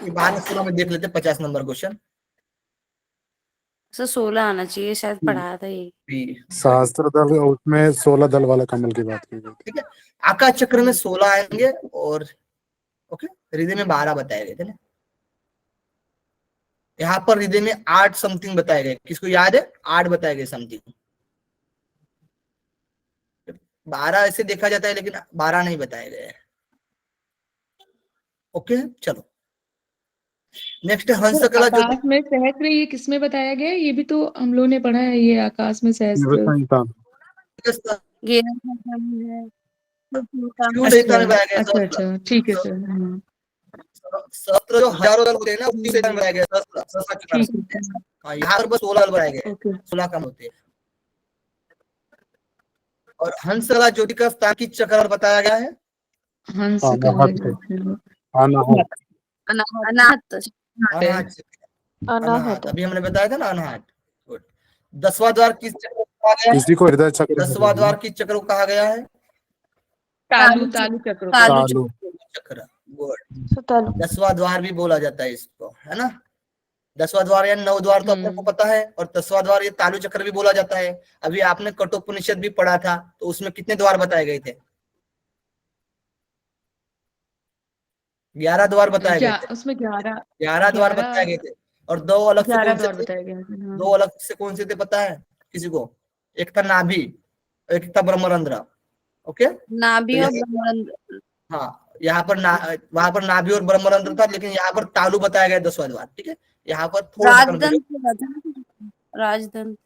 12-16 में देख लेते 50 नंबर क्वेश्चन। सर 16 आना चाहिए, शायद पढ़ाया था ये। सहस्त्र दल, उसमें 16 दल वाला कमल की बात की गई। ठीक है, आकाश चक्र में 16 आएंगे, और ओके हृदय में 12 बताए गए थे ना। यहाँ पर हृदय में 8 समथिंग बताए गए, किसको याद है? 8 बताए गए समथिंग। 12 ऐसे देखा जाता है, लेकिन 12 नहीं बताए गए। ओके चलो, नेक्स्ट हंस कला जो आकाश में सहस्त्र, ये किसमें बताया गया है? ये भी तो हम लोग ने पढ़ा है, ये आकाश में सहस्त्र। ये अच्छा, ठीक है सर। सहस्त्र जो हजारों दल होते हैं ना, उसी से बनाया गया सहस्त्र। हाँ, यहाँ पर बस 16 दल बनाए गए, 16 कम होते हैं। और हंस कला ज्योति का स्थान किस चक्र बताया गया है? हंस अनाहत। अभी हमने बताया था ना अनाहत। 10वां द्वार किस चक्र को कहा गया है? इसी को हृदय चक्र 10वां द्वार किस चक्र को कहा गया है? तालु चक्र। तालु चक्र। गुड। 10वां द्वार भी बोला जाता है इसको, है ना। 10वां द्वार या 9 द्वार तो अपने को पता है, और 10वां द्वार ये तालु चक्र भी बोला जाता है। अभी आपने कठोपनिषद भी पढ़ा था, तो उसमें कितने द्वार बताए गए थे? 11 द्वार बताए गए थे। उसमें 11 द्वार बताए गए थे, और 2 अलग से कौन से थे? बताए गए थे। 2 अलग से कौन से थे पता है किसी को? एक था नाभि, एक था ब्रह्मरंध्र। ओके, नाभि और ब्रह्मरंध्र। हाँ, यहाँ पर वहां पर नाभि और ब्रह्मरंध्र था, लेकिन यहाँ पर तालु बताया गया 10वां द्वार। ठीक है, यहाँ पर थोड़ा राजदंत।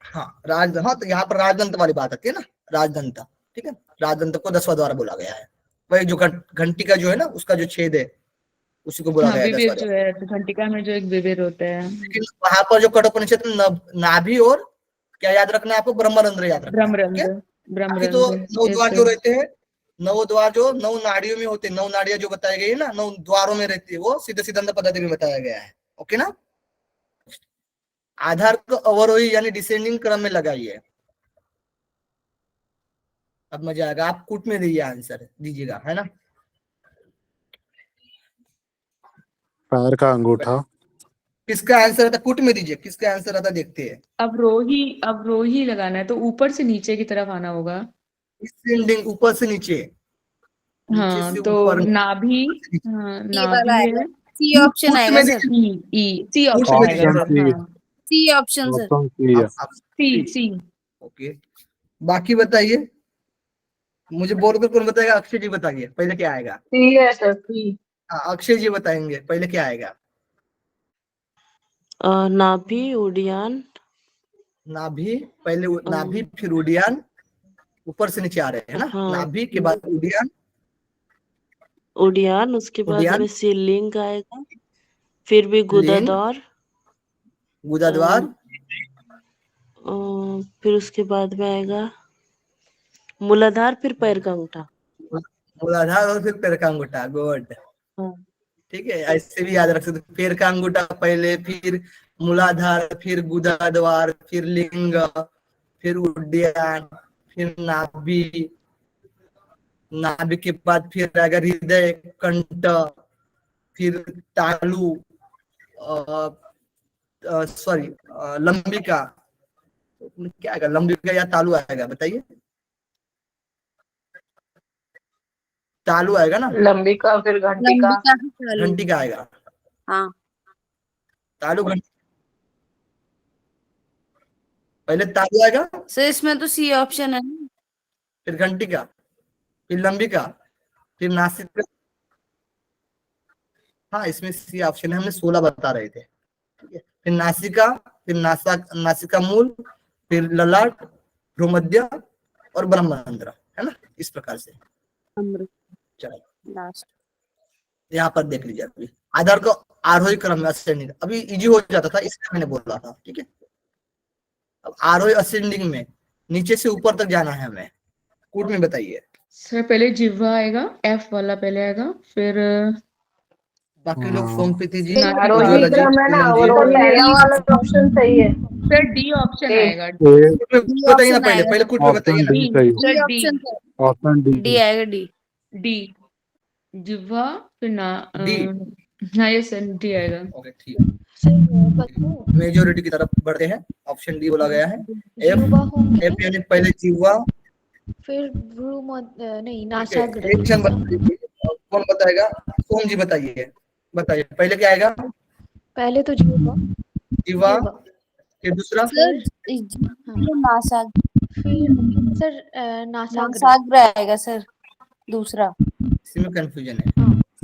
हाँ हाँ, तो यहाँ पर राजदंत वाली बात आती है ना, राजदंत। ठीक है, राजदंत को 10वां द्वार बोला गया है। वही जो घंटी का जो है ना, उसका जो छेद है, उसी को बोला गया है 10वां जो है, तो घंटिका में जो एक विवेर होता है। लेकिन वहां पर जो कठोपनिषद नाभि और क्या याद रखना है आपको? ब्रह्मरंध्र याद रखना है। बाकी तो 9 द्वार जो रहते हैं, 9 द्वार जो 9 नाड़ियों में होते हैं, 9 नाड़ियां जो बताई गई है ना, 9 द्वारों में रहती है, वो सीधे सिद्धांत पद्धति में बताया गया है। ओके ना। आधार को अवरोही यानी डिसेंडिंग क्रम में लगाइए। अब मजा आएगा, आप कूट में दीजिए, आंसर दीजिएगा, है ना। पैर का अंगूठा। किसका आंसर आता? कूट में दीजिए, किसका आंसर आता देखते हैं। अवरोही लगाना है, तो ऊपर से नीचे की तरफ आना होगा। डिसेंडिंग, ऊपर से नीचे। हाँ, तो नाभि है। सी ऑप्शन आएगा सर। सी ऑप्शन आएगा sir. C option sir. C. Okay, बाकी बताइए, मुझे बोलकर कौन बताएगा? अक्षय जी बताइए पहले क्या आएगा। सी है सर, सी। हाँ, अक्षय जी बताएंगे पहले क्या आएगा। नाभि, उडियान, नाभि, पहले नाभि फिर उडियान, ऊपर से नीचे आ रहे हैं ना, हाँ नाभि के बाद उडियान, उडियान, उसके बाद उडियान में सीलिंग आएगा, फिर भी लिंग, गुदाद्वार, गुदाद्वार, फिर उसके बाद में आएगा मूलाधार, फिर पैर का अंगूठा। मूलाधार और फिर पैर का अंगूठा। गुड, हाँ ठीक है, ऐसे भी याद रख सकते हो। पैर का अंगूठा पहले, फिर मूलाधार, फिर गुदाद्वार, फिर लिंग, फिर उड्डयन, फिर नाभि, नाभि के बाद फिर आएगा हृदय, कंठ, फिर तालु, सॉरी लंबिका, क्या आएगा, लंबिका या तालु आएगा, बताइए। तालु आएगा ना, लंबिका, फिर घंटिका, लंबिका से चालू। घंटिका आएगा, हाँ तालु घंटिका, पहले तालु आएगा, सर इसमें तो सी ऑप्शन है ना। फिर घंटिका, फिर लंबिका, फिर नासिका। हाँ, इसमें सी ऑप्शन है, हमने 16 बता रहे थे, ठीक है। फिर नासिका, फिर नासिका मूल, फिर ललाट, भ्रूमध्य और ब्रह्मरंध्र, है ना, इस प्रकार से। अमृत चलो लास्ट। यहाँ पर देख लीजिए, अभी आधार को आरोही क्रम में असेंडिंग, अभी इजी हो जाता था इसलिए मैंने बोला था, ठीक है। अब आरोही असेंडिंग में नीचे से ऊपर तक जाना है हमें, कूट में बताइए। सर पहले जिह्वा आएगा, एफ वाला पहले आएगा, फिर बाकी लोग हाँ। सोमप्रीति जी, आरोही उज्ज्वला जी, क्रम है ना, पूनम वो जी, तो पहला वाला ऑप्शन सही है। सर डी ऑप्शन ए। आएगा। ए कूट में बताइए ना, पहले पहले कूट में बताइए ऑप्शन ना। डी सही sir D, option option D D आएगा, डी। डी जिह्वा, फिर ना डी, हाँ ये सर डी आएगा। ओके ठीक है, सर बताओ, मेजोरिटी की तरफ बढ़ते हैं, ऑप्शन डी बोला गया है। जिह्वा होंगे, एफ यानी पहले जिह्वा, फिर नहीं, ठीक है, नासाग्र, एक क्षण बताइए, कौन बताएगा, सोम जी बताइए, बताइए पहले क्या आएगा, पहले तो जिह्वा, जिह्वा, जिह्वा, फिर दूसरा, सर नासाग फिर सर नासाग्र, नासाग्र आएगा सर दूसरा। इसमें कंफ्यूजन है।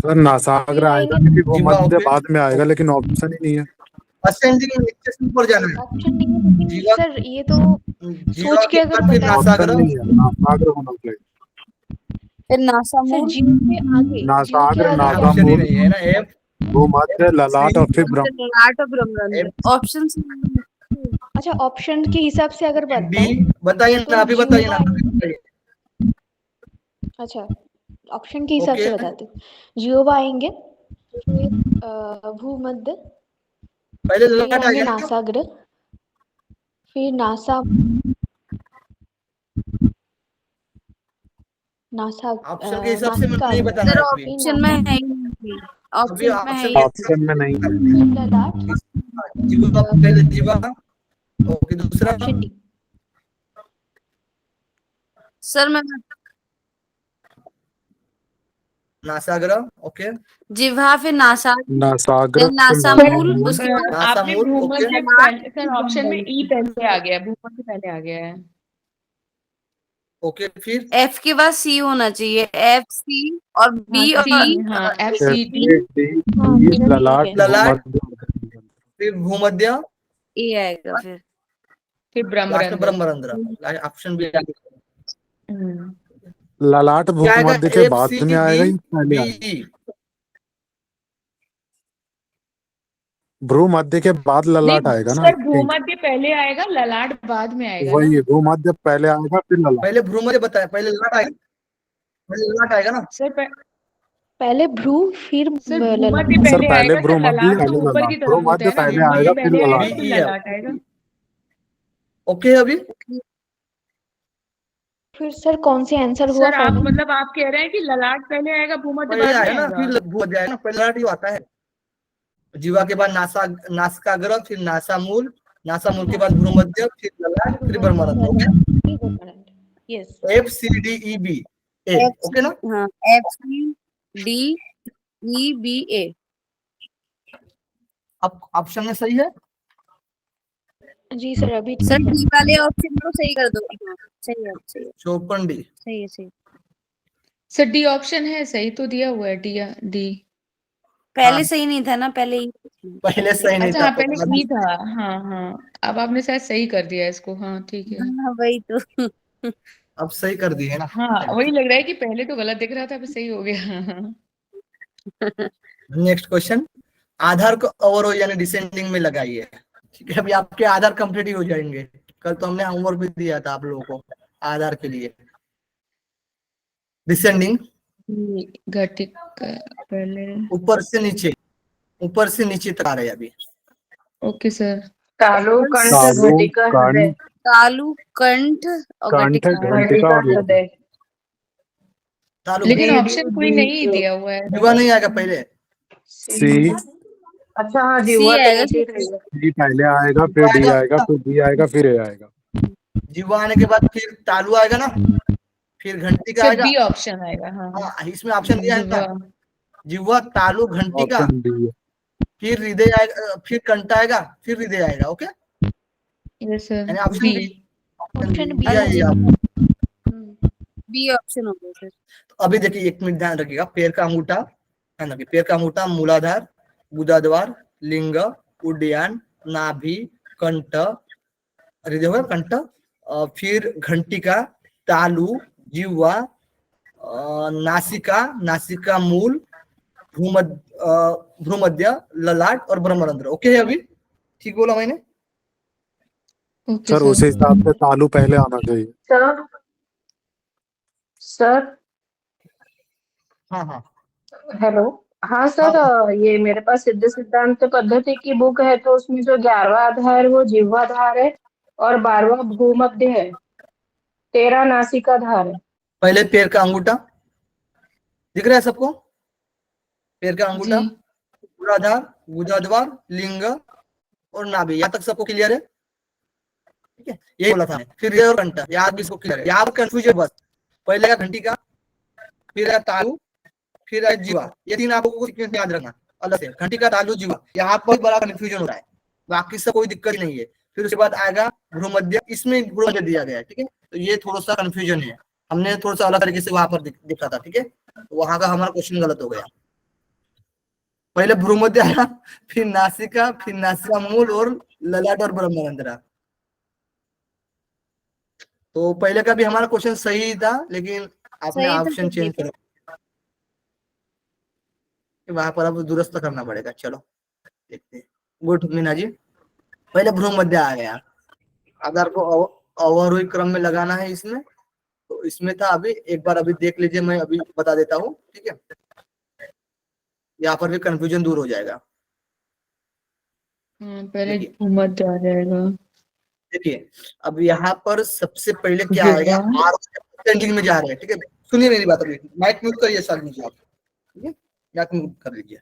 सर नासाग्र फिर आएगा आएंगे क्योंकि वो जिह्वा, मध्य ओके, बाद में आएगा, लेकिन ऑप्शन ही नहीं है। असेंडिंग में नीचे से ऊपर जाना है, ऑप्शन नहीं है, लेकिन जिह्वा, सर ये तो जिह्वा सोच के के अगर बाद फिर बताया, ऑप्शन नासाग्र, नहीं है, नासाग्र होना चाहिए। फिर नासा सर मूल, जीव के आगे, जीव के नासाग्र, आगे नासा ऑप्शन ही मूल, नहीं है ना, एफ, भूमध्य, ललाट और फिर ब्रह्म। ललाट और ब्रह्मरंध्र ऑप्शन। अच्छा, ऑप्शन के हिसाब से अगर डी बताएं बताइए ना, तो अभी बताइए ना, जिह्वा, अभी बताइए। अच्छा ऑप्शन के हिसाब ओके, से बताती हूँ। जिह्वा आएंगे, फिर भूमध्य, पहले फिर ललाट आएंगे आएगा ना, नासाग्र, फिर नासा, नासा, ऑप्शन के हिसाब से नासिका नहीं अग्र, बताना सर है अभी, ऑप्शन में है ही नहीं, अभी ऑप्शन में है ही ऑप्शन में नहीं है। फिर ललाट, जिह्वा, पहले जिह्वा, ओके, दूसरा ऑप्शन डी, सर। मैं नासाग्र, ओके, जिह्वा, फिर नासा, नासाग्र, फिर नासा फिर मूल, नासा उसके बाद नासा आपने मूल, ओके, भूमध्य पहले, सर ऑप्शन में ई पहले आ गया है, भूमध्य पहले आ गया है। ओके, फिर एफ के बाद सी होना चाहिए, एफ सी और हाँ बी और सी, हाँ एफ सी डी, हाँ डी, मेरा ललाट, ठीक है, ललाट, भूमध्य। फिर भूमध्य, ए आएगा फिर। फिर लास्ट में ब्रह्मरंध्र। ब्रह्मरंध्र, ऑप्शन बी आएगा। ललाट क्या आएगा, भूमध्य के एफ बाद सी में आएगा डी या पहले आएगा? बी, भ्रूमध्य के बाद ललाट नहीं आएगा ना, सर, भूमध्य पहले आएगा, ललाट बाद में आएगा ना। वही भूमध्य पहले आएगा फिर ललाट। पहले भ्रूमध्य बताया, पहले ललाट आएगा, पहले ललाट आएगा ना, सर पहले भ्रू, फिर सर ललाट, भूमध्य सर पहले पहले आएगा, सर भ्रूमध्य ललाट तो आगे ऊपर ललाट, की तरफ होता भ्रूमध्य है ना, पहले भूमध्य आएगा फिर पहले आएगा ललाट फिर बी आएगा। है, ललाट आएगा। ओके, अभी फिर सर कौन सी आंसर हुआ सर आप फाइनल? मतलब आप कह रहे हैं कि ललाट पहले आएगा, भूमध्य पहले बाद में आएगा ना, आएगा। फिर भूमध्य आएगा ना, पहले ललाट ही आता है, जीवा के बाद नासिकाग्र, फिर नासा मूल, नासा मूल के बाद भ्रूमध्य, फिर ललाट, फिर ब्रह्मरंध्र, okay, yes, F C D E B A, okay ना, हाँ, F C D E B A. अब ऑप्शन में सही है, जी सर अभी सर ठीक है। डी वाले ऑप्शन को सही कर दो। हाँ, सही है, सही है, चौपन डी, सही है, सही है। सर डी ऑप्शन है, सही तो दिया हुआ है डी, डी पहले हाँ। सही नहीं था ना, पहले ही। पहले सही नहीं अच्छा था हाँ तो पहले अभी ई था। हाँ हाँ अब आपने शायद सही कर दिया इसको। हाँ ठीक है। हाँ वही तो। अब सही कर दिए ना। हाँ वही लग रहा है कि पहले तो गलत दिख रहा था, अब सही हो गया। नेक्स्ट क्वेश्चन, आधार को अवरोह यानी डिसेंडिंग में लगाइए। ठीक है, अभी आपके आधार कंप्लीट ही हो जाएंगे। कल तो हमने होमवर्क भी दिया था आप लोगों को आधार के लिए। डिसेंडिंग, घटिक पहले। ऊपर से नीचे तक आ रहे हैं अभी। Okay sir. तालु कंठ तालु घटिका हृदय। कंठ तालु कंठ और कंठ घटिका। घंटिका घटिका और हृदय। हृदय। तालु लेकिन घंटिका, ऑप्शन कोई नहीं दिया हुआ है। जीवा नहीं आएगा पहले। सी अच्छा हाँ सी जीवा तो आएगा नीचे ही फिर। रहेगा। डी पहले आएगा, फिर डी आएगा, फिर बी आएगा, फिर ए आएगा। जीवा आने के बाद फिर तालु आएगा ना, फिर घंटिका फिर आएगा। बी ऑप्शन आएगा। हाँ हाँ इसमें ऑप्शन दिया है ना, जिह्वा। जीवा तालु घंटिका, ऑप्शन डी है। फिर हृदय आएगा, फिर कंठ आएगा, फिर हृदय आएगा। ओके, यस सर यानी option B. B. Option B दिया है। ये आपको। बी ऑप्शन हो गया सर। तो अभी देखिए, एक मिनट ध्यान रखिएगा। पैर का अंगूठा, ध्यान रखिए, पैर का अंगूठा, मूलाधार, गुदाद्वार, लिंग, उड्डयन, नाभि, कंठ, हृदय हुआ कंठ, फिर घंटिका, तालु, जिह्वा, नासिका, नासिका मूल, भ्रूमध्य, ललाट और ब्रह्मरंध्र। ओके है अभी? ठीक बोला मैंने? ओके सर उस सर। हिसाब से तालु पहले आना चाहिए। सर सर हाँ हाँ हेलो। हाँ सर हाँ। ये मेरे पास सिद्ध सिद्धांत पद्धति की बुक है, तो उसमें जो 11वां आधार है वो जिह्वाधार है और 12वां भूमध्य है, 13 नासिकाधार है। पहले पैर का अंगूठा दिख रहा है सबको? पैर का अंगूठा, जी मूलाधार, गुदाद्वार, लिंग और नाभि, यहाँ तक सबको क्लियर है? ठीक है, यही बोला था। फिर हृदय और कंठ, याद भी इसको क्लियर है। यहाँ पर कंफ्यूजन बस, पहले का घंटिका, फिर तालु, फिर जीवा, ये तीन आपको सीक्वेंस याद रखना अलग से। घंटिका, तालु, जीवा, यहाँ पर बड़ा कंफ्यूजन हो रहा है, बाकी सब कोई दिक्कत नहीं है। फिर उसके बाद आएगा भ्रूमध्य, इसमें भ्रूमध्य दिया गया है। ठीक है, तो ये थोड़ा सा कंफ्यूजन है, हमने थोड़ा सा अलग तरीके से वहां पर दिखा था। ठीक है, तो वहां का हमारा क्वेश्चन गलत हो गया। पहले भ्रूमध्य आया, फिर नासिका, फिर नासिका मूल और ललाट और ब्रह्मरंध्र। तो पहले का भी हमारा क्वेश्चन सही था, लेकिन आपने सही था ऑप्शन तो चेंज कर, वहां पर अब दुरुस्त करना पड़ेगा। चलो देखते हैं। गुड मीना जी, पहले भ्रूमध्य आ गया, आधार को अवरोही क्रम में लगाना है इसमें। तो इसमें था, अभी एक बार अभी देख लीजिए, मैं अभी बता देता हूँ। ठीक है, यहाँ पर भी कंफ्यूजन दूर हो जाएगा। पहले भूमध्य आ जाएगा। देखिए, अब यहाँ पर सबसे पहले क्या आएगा, जिह्वा। असेंडिंग में जा रहे हैं। ठीक है, सुनिए मेरी बात, अभी माइक म्यूट करिए सर नीचे आप। ठीक है, माइक म्यूट कर लीजिए।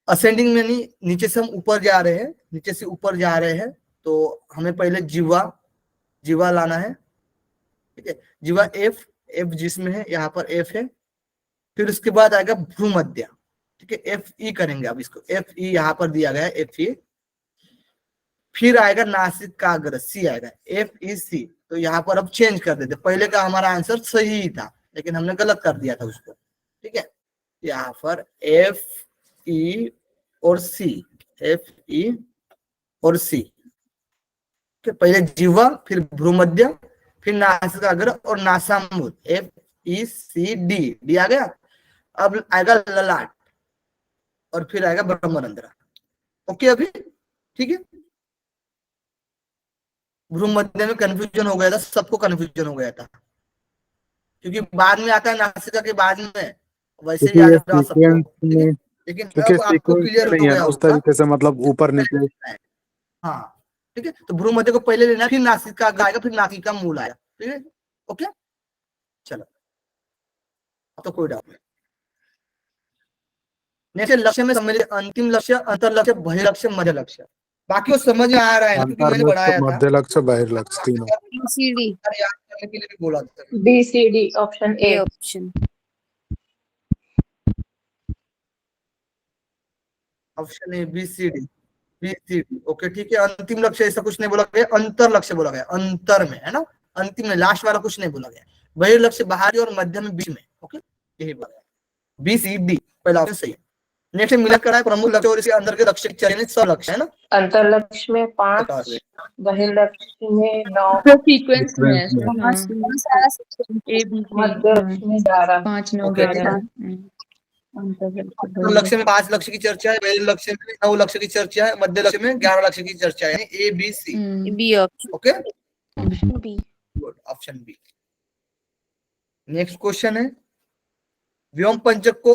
असेंडिंग में नहीं, नीचे से हम ऊपर जा रहे हैं, नीचे से ऊपर जा रहे हैं, तो हमें पहले जीवा लाना है। ठीक है, जीवा एफ जिसमें है, यहाँ पर एफ है। फिर उसके बाद आएगा भ्रूमध्य। ठीक है, एफ ई करेंगे अब इसको, एफ ई यहाँ पर दिया गया है, एफ ई। फिर आएगा नासिकाग्र, सी आएगा, एफ ई सी। तो यहाँ पर अब चेंज कर देते, पहले का हमारा आंसर सही ही था, लेकिन हमने गलत कर दिया था उसको। ठीक है, यहाँ पर एफ ई और सी, एफ ई और सी। पहले जिह्वा, फिर भ्रूमध्य, फिर नासिकाग्र और नासामूल, F E C D, D आ गया। अब आएगा ललाट और फिर आएगा ब्रह्मरंध्र। ओके अभी? ठीक है, भ्रूमध्य में कंफ्यूजन हो गया था, सबको कंफ्यूजन हो गया था, क्योंकि बाद में आता है नासिका के बाद में, वैसे ही क्योंकि ये आएगा सबको। सीक्वेंस ठीक है, में, लेकिन क्योंकि अब आपको सीक्वेंस क्लियर नहीं हो है गया ना उस होगा। तरीके से, मतलब ऊपर नीचे। हाँ ठीक है, तो भ्रूमध्य को पहले लेना, फिर नासिका आएगा, फिर नासिका मूल आएगा। ठीक है, ओके चलो, अब तो कोई डाउट नहीं। नेक्स्ट लक्ष्य में सम्मिलित अंतिम लक्ष्य, अंतर लक्ष्य, बहिर्लक्ष्य, मध्य लक्ष्य। बाकी वो समझ में आ रहा है ना, क्योंकि मैंने अंतर्लक्ष्य, पढ़ाया था। मध्य लक्ष्य, बहिर्लक्ष्य तीनों। सीडी याद करने के लिए भी बोला था। B C D option A A. Option. Option A B C D. Okay ठीक है, अंतिम लक्ष्य ऐसा कुछ नहीं बोला गया, अंतर लक्ष्य बोला गया, अंतर में है ना, अंतिम में, लास्ट वाला कुछ नहीं बोला गया। बहिर्लक्ष्य बाहरी और मध्य में, बीच में। ओके, यही बोला गया, बी सी डी पहला ऑप्शन सही है। नेक्स्ट मिलन करा है प्रमुख लक्ष्य और इसके अंदर के लक्ष्य की चर्चा, यानी सब लक्ष्य है ना। अंतरलक्ष्य में 5, बताओ। बहिर्लक्ष्य में 9, तो सीक्वेंस में है Sequence में। हाँ बहुत सारा section ए बी सी मध्य लक्ष्य में 11। 5 9 ओके। 11 अंतर लक्ष्य में 5 लक्ष्य की चर्चा है, बहिर्लक्ष्य लक्ष्य में 9 लक्ष्य की चर्चा है, मध्य लक्ष्य में 11 लक्ष्य की चर्चा है, यानी ABC। B option. Okay, option B. Good, option B. Next question है, व्योम पंचक को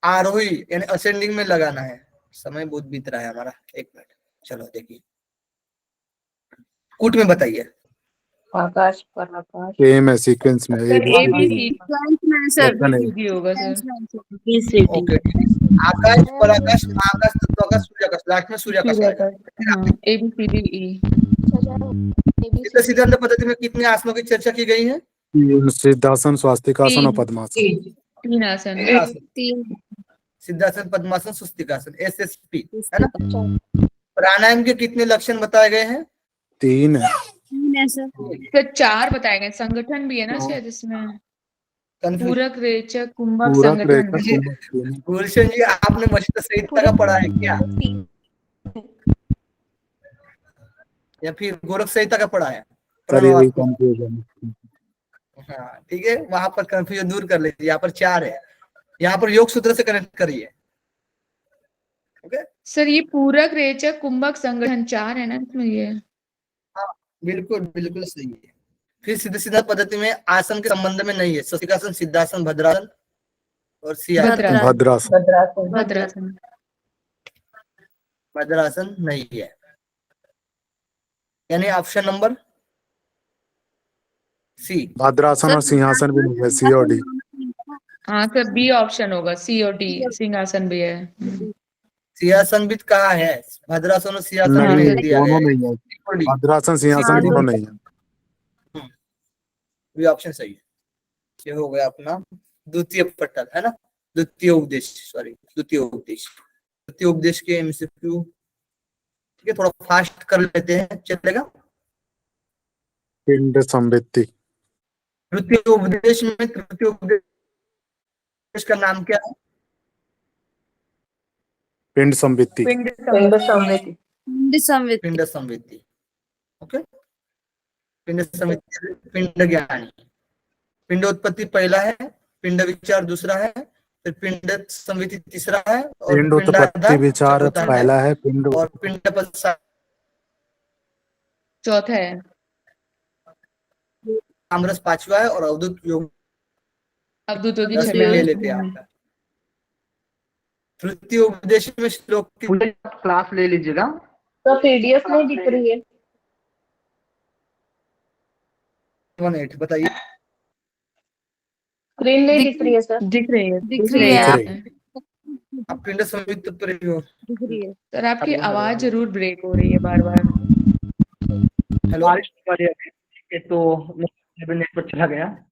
आरोही यानी असेंडिंग में लगाना है। समय बहुत बीत रहा है हमारा, 1 मिनट। चलो देखिए, कूट में बताइए। आकाश पर आकाश। सेम है सीक्वेंस में sir A B ABCD। C option है। डी होगा sir B C D okay, आकाश, पराकाश, महाकाश, तत्वाकाश, सूर्याकाश, लास्ट में सूर्याकाश आएगा। हाँ ए बी सी डी ई चित्त सिद्धांत पद्धति में कितने आसनों की चर्चा की गई है? सिद्धासन, स्वास्तिकासन और पद्मासन। 3 आसन 3 सिद्धासन, पद्मासन, स्वस्तिकासन, SSP, है ना। प्राणायाम के कितने लक्षण बताए गए हैं? 3 है। है सर। सर 4 बताए गए, संगठन भी है ना शायद इसमें, कंफ्यूज। पूरक रेचक कुंभक पूरक संगठन। रेचक कुंभक। गुलशन जी, आपने मस्त संहिता का पढ़ा है क्या, या फिर गोरख संहिता का पढ़ा है? सर यही कंफ्यूजन। हाँ ठीक है, वहां पर कंफ्यूजन दूर कर लीजिए। यहाँ पर 4 है, यहाँ पर योग सूत्र से कनेक्ट करिए। ओके, सर ये पूरक रेचक कुंभक संगठन 4 है ना इसमें ये। हाँ बिल्कुल बिल्कुल सही है। फिर सीधे सीधा पद्धति में आसन के संबंध में नहीं है, स्वस्तिकासन, सिद्धासन, भद्रासन और सिंहासन। भद्रासन। भद्रासन। भद्रासन भद्रासन नहीं है, यानी ऑप्शन नंबर सी। भद्रासन और सिंहासन भी नहीं है, C और D। हाँ सर बी ऑप्शन होगा, सी और डी, सिंहासन भी है। सिंहासन भी कहाँ है? भद्रासन और सिंहासन हाँ, नहीं नहीं, दिया दोनों गया नहीं है। भद्रासन सिंहासन दोनों नहीं है। ये ऑप्शन सही है। ये हो गया अपना द्वितीय पटल, है ना, द्वितीय उपदेश, सॉरी द्वितीय उपदेश। द्वितीय उपदेश के MCQ ठीक है, थोड़ा फास्ट कर लेते हैं, चलेगा। पिंड संवित्ति। तृतीय उपदेश में तृतीय उपदेश का नाम क्या है? पिंड संवित्ति। पिंड पिंड संवेदी। संवित पिंड संवित्ति। ओके, पिंड संवित्ति, पिंड ज्ञानी। पिंड उत्पत्ति पहला है, पिंड विचार दूसरा है, फिर पिंड संवित्ति तीसरा है, और पिंड उत्पत्ति विचार चौथा है, पहला है, पिंड और पिंड चौथा है, आमरस पांचवा है, और अवधूत योग अवधूत योगी 10 छठा ले है। लेते हैं आपका। तृतीय उपदेश में श्लोक की क्लास ले लीजिएगा। तो PDF नहीं दिख रही है। 18 बताइए। स्क्रीन नहीं दिख रही है सर। दिख रही है, दिख रही है, आप पिंड संवित्त पर ही हो। दिख रही है। सर आपकी आवाज जरूर ब्रेक हो रही है बार बार। हेलो, बारिश हो रही है तो नेट पर चला गया।